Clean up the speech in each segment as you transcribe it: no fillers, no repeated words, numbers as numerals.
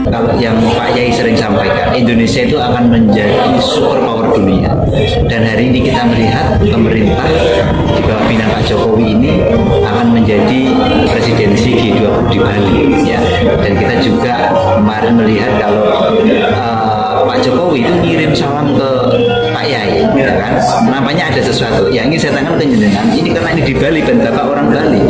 kalau yang Pak Yai sering sampaikan, Indonesia itu akan menjadi superpower dunia. Dan hari ini kita melihat pemerintah di bawah pimpinan Pak Jokowi ini akan menjadi presidensi G20 di Bali, ya. Dan kita juga kemarin melihat kalau Pak Jokowi itu ngirim salam ke Pak Yai, ya kan? Nampaknya ada sesuatu. Yang ingin saya tanyakan ke jenengan, ini karena ini di Bali dan Bapak orang Bali.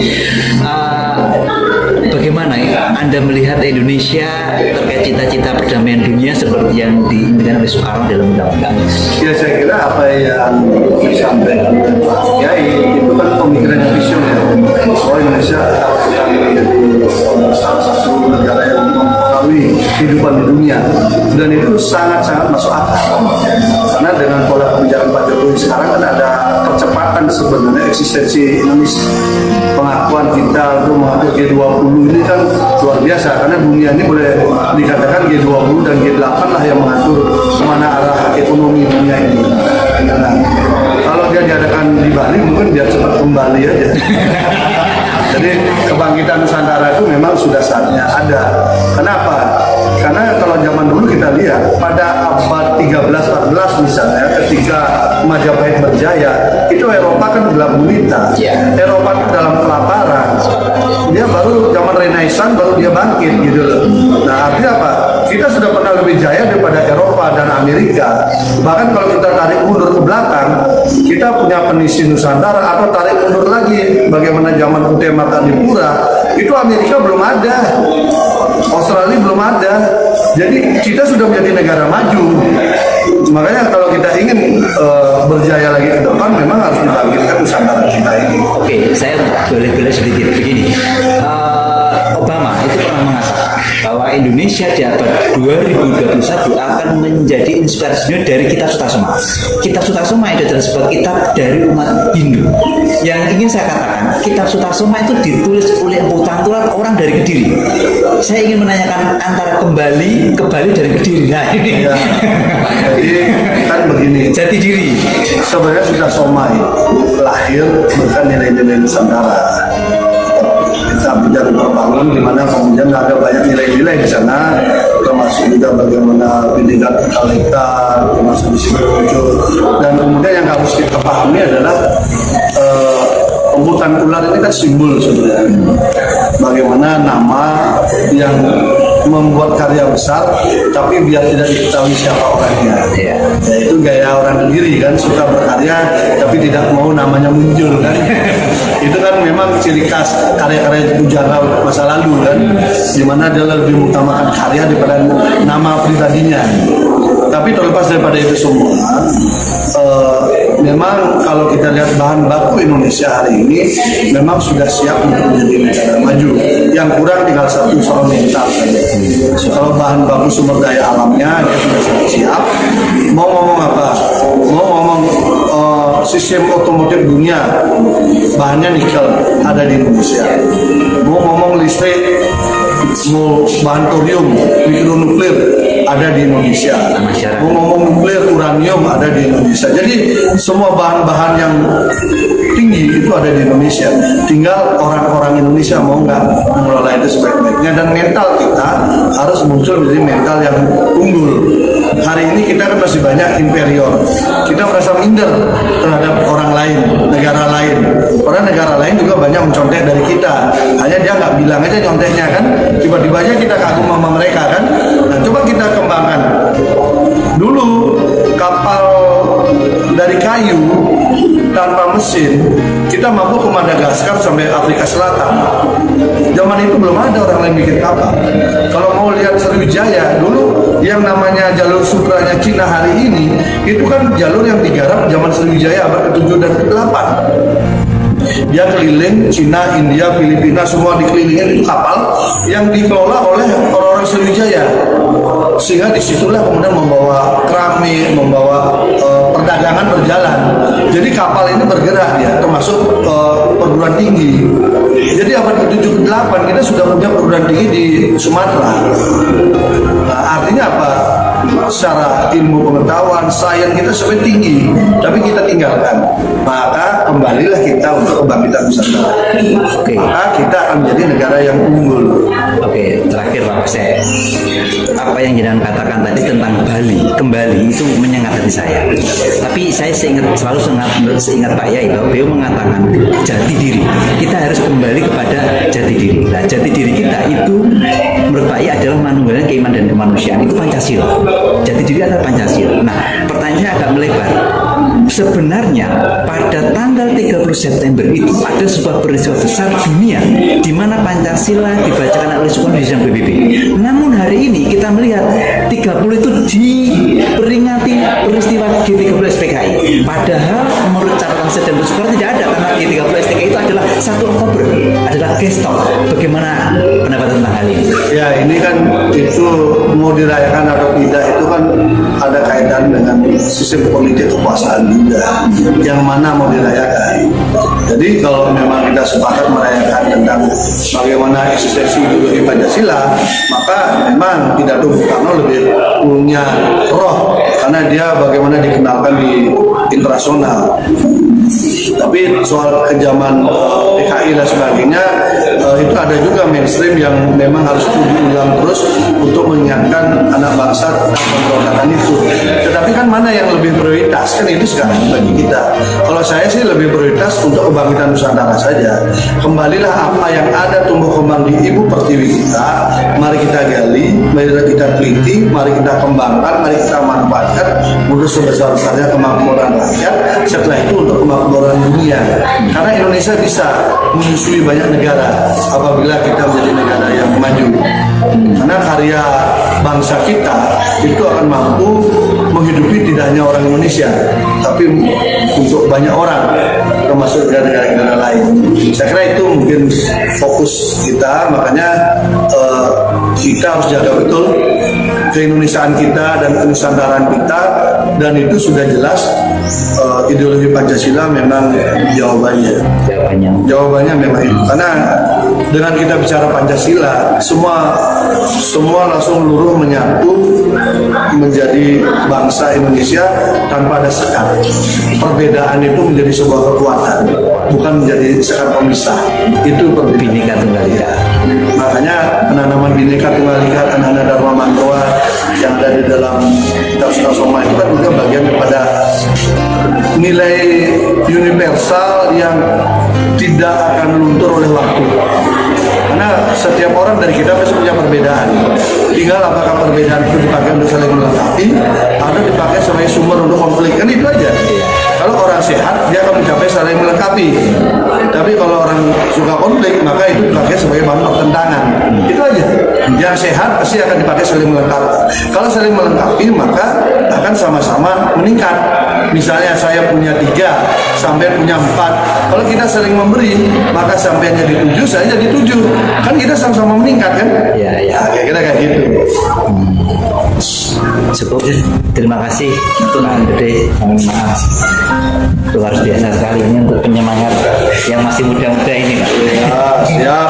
Bagaimana ya Anda melihat Indonesia terkait cita-cita perdamaian dunia seperti yang diinginkan oleh Soekarno dalam undang-undang? Ya, saya kira apa yang disampaikan oleh Pak Kiai itu kan pemikiran visioner bahwa Indonesia akan menjadi salah satu negara yang mempengaruhi kehidupan di dunia, dan itu sangat-sangat masuk akal karena dengan pola kebijakan Pak Jokowi sekarang kan ada percepatan sebenarnya eksistensi Indonesia. Pengakuan kita untuk mengatur G20 ini kan luar biasa karena dunia ini boleh dikatakan G20 dan G8 lah yang mengatur kemana arah ekonomi dunia ini. Nah, kalau dia diadakan di Bali mungkin biar cepat kembali aja. Jadi kebangkitan Nusantara itu memang sudah saatnya ada. Kenapa? Karena kalau zaman dulu kita lihat pada abad 13-14 misalnya ketika Majapahit berjaya itu Eropa kan gelap gulita. Eropa itu dalam kelaparan. Dia baru zaman Renaissance baru dia bangkit gitu loh. Nah artinya apa? Kita sudah pernah lebih jaya daripada Eropa dan Amerika. Bahkan kalau kita tarik mundur ke belakang, kita punya penisi Nusantara atau tarik mundur lagi bagaimana zaman UT Martandipura, itu Amerika belum ada. Australia belum ada, jadi kita sudah menjadi negara maju. Makanya kalau kita ingin berjaya lagi ke depan, memang harus dibangkitkan Nusantara kita ini. Oke, saya boleh sedikit begini. Obama itu pernah mengatakan bahwa Indonesia di abad 2021 akan menjadi inspirasinya dari Kitab Sutasoma. Kitab Sutasoma itu adalah sebuah kitab dari umat Hindu. Yang ingin saya katakan, Kitab Sutasoma itu ditulis oleh putra orang dari Kediri. Saya ingin menanyakan antara kembali ke Bali dari Kediri. Nah ini. Ya, jadi kan begini. Jati diri. Sebenarnya Sutasoma itu lahir bukan nilai-nilai Nusantara. Kita bicara terbangun di mana kemudian ada banyak nilai-nilai di sana, termasuk juga bagaimana pendidikan totalitar, termasuk di sini muncul. Dan kemudian yang harus kita pahami adalah pembuatan ular ini kan simbol sebenarnya. Bagaimana nama yang membuat karya besar tapi biar tidak diketahui siapa orangnya. Yaitu gaya orang sendiri kan, suka berkarya tapi tidak mau namanya muncul kan. Itu kan memang ciri khas karya-karya pujara masa lalu kan, dimana dia lebih mengutamakan karya daripada nama pribadinya. Tapi terlepas daripada itu semua, memang kalau kita lihat bahan baku Indonesia hari ini memang sudah siap untuk menjadi negara maju. Yang kurang tinggal satu soal mental saja. Kalau bahan baku sumber daya alamnya dia sudah sangat siap. Mau ngomong apa? Mau ngomong sistem otomotif dunia, bahannya nikel ada di Indonesia. Mau ngomong listrik, mau bahan thorium, mikronuklir ada di Indonesia. Mau ngomong nuklir, uranium ada di Indonesia. Jadi semua bahan-bahan yang tinggi itu ada di Indonesia. Tinggal orang-orang Indonesia mau nggak mengelola itu sebaik-baiknya, dan mental kita harus muncul menjadi mental yang unggul. Hari ini kita kan masih banyak inferior. Kita merasa minder terhadap orang lain, negara lain. Padahal negara lain juga banyak mencontek dari kita. Hanya dia nggak bilang aja nyonteknya kan. Tiba-tiba aja kita kagum sama mereka kan. Nah coba kita kembangkan. Dulu kapal dari kayu tanpa mesin kita mampu ke Madagaskar sampai Afrika Selatan. Zaman itu belum ada orang lain bikin kapal. Kalau mau lihat Sriwijaya dulu yang namanya jalur sutranya Cina hari ini, itu kan jalur yang digarap zaman Sriwijaya abad ke-7 dan ke-8. Dia keliling Cina, India, Filipina, semua dikelilingin itu kapal yang dikelola oleh orang-orang Sriwijaya. Sehingga disitulah kemudian membawa keramik, membawa perdagangan berjalan. Jadi kapal ini bergerak ya, termasuk perguruan tinggi. Jadi abad ke-7 ke-8 kita sudah punya perguruan tinggi di Sumatera. Nah, artinya apa? Secara ilmu pengetahuan, sains kita sebenarnya tinggi, tapi kita tinggalkan. Maka kembalilah kita untuk kebangkitan Nusantara. Maka kita akan menjadi negara yang unggul. Oke, terakhir Pak. akses. Apa yang jenengan katakan tadi tentang Bali, kembali itu menyengat hati saya. Tapi saya selalu seingat Pak Yai itu, beliau mengatakan jati diri. Kita harus kembali kepada jati diri. Nah, jati diri kita itu menurut Pak Yai adalah manunggaling keimanan dan kemanusiaan. Itu Pancasila. Jati diri adalah Pancasila. Nah, pertanyaannya agak melebar. Sebenarnya pada tanggal 30 September itu ada sebuah peristiwa besar dunia di mana Pancasila dibacakan oleh Soekarno di sidang PBB. Namun hari ini kita melihat 30 itu diperingati peristiwa G30 SPKI. Padahal menurut catatan Sedang Soekarno tidak ada, karena G30 SPKI itu adalah 1 Oktober, adalah gestok. Bagaimana pendapat tentang hal ini? Ya, ini kan itu mau dirayakan atau tidak itu kan ada kaitan dengan sistem politik kekuasaan juga, yang mana mau dirayakan. Jadi kalau memang kita sepakat merayakan tentang bagaimana eksistensi ideologi Pancasila, maka memang tidak Bung Karno lebih punya roh, karena dia bagaimana dikenalkan di internasional. Tapi soal kejaman PKI dan sebagainya, itu ada juga mainstream yang memang harus diulang terus untuk mengingatkan anak bangsa tentang pemberontakan itu. Tetapi kan mana yang lebih prioritas, kan itu sekarang bagi kita. Kalau saya sih lebih prioritas untuk kebangkitan Nusantara saja. Kembalilah apa yang ada tumbuh kembang di ibu pertiwi kita, mari kita gali, mari kita teliti, mari kita kembangkan, mari kita manfaatkan untuk sebesar-besarnya kemakmuran rakyat. Setelah itu untuk kemakmuran dunia, karena Indonesia bisa menyusui banyak negara apabila kita menjadi negara yang maju, karena karya bangsa kita itu akan mampu menghidupi tidak hanya orang Indonesia, tapi untuk banyak orang, termasuk negara-negara lain. Saya kira itu mungkin fokus kita, makanya kita harus jaga betul keindonesiaan kita dan kenusantaraan kita, dan itu sudah jelas ideologi Pancasila memang jawabannya. Jawabannya memang itu. Karena dengan kita bicara Pancasila, semua langsung luruh menyatu menjadi bangsa Indonesia tanpa ada sekat. Perbedaan itu menjadi sebuah kekuatan, bukan menjadi sekat pemisah. Itu Bhinneka Tunggal Ika. Makanya penanaman Bhinneka Tunggal Ika, anak-anak Dharma Mantoa yang ada di dalam kitab Suta Soma itu kan juga bagian daripada nilai universal yang tidak akan luntur oleh waktu. Karena setiap orang dari kita pasti punya perbedaan. Tinggal apakah perbedaan itu dipakai untuk saling melengkapi atau dipakai sebagai sumber untuk konflik, kan itu aja. Kalau orang sehat, dia akan mencapai saling melengkapi. Tapi kalau orang suka konflik, maka itu dipakai sebagai bahan pertentangan. Itu aja. Yang sehat pasti akan dipakai saling melengkapi. Kalau saling melengkapi, maka akan sama-sama meningkat. Misalnya saya punya 3, sampai punya 4. Kalau kita saling memberi, maka sampai jadi 7, saya jadi 7. Kan kita sama-sama meningkat, kan? Iya, iya. Nah, kira-kira kayak gitu. Cukup. Terima kasih Tuan Gede. Maaf, luar biasa sekali ini untuk penyemangat yang masih muda-muda ini, Pak. Ya, siap.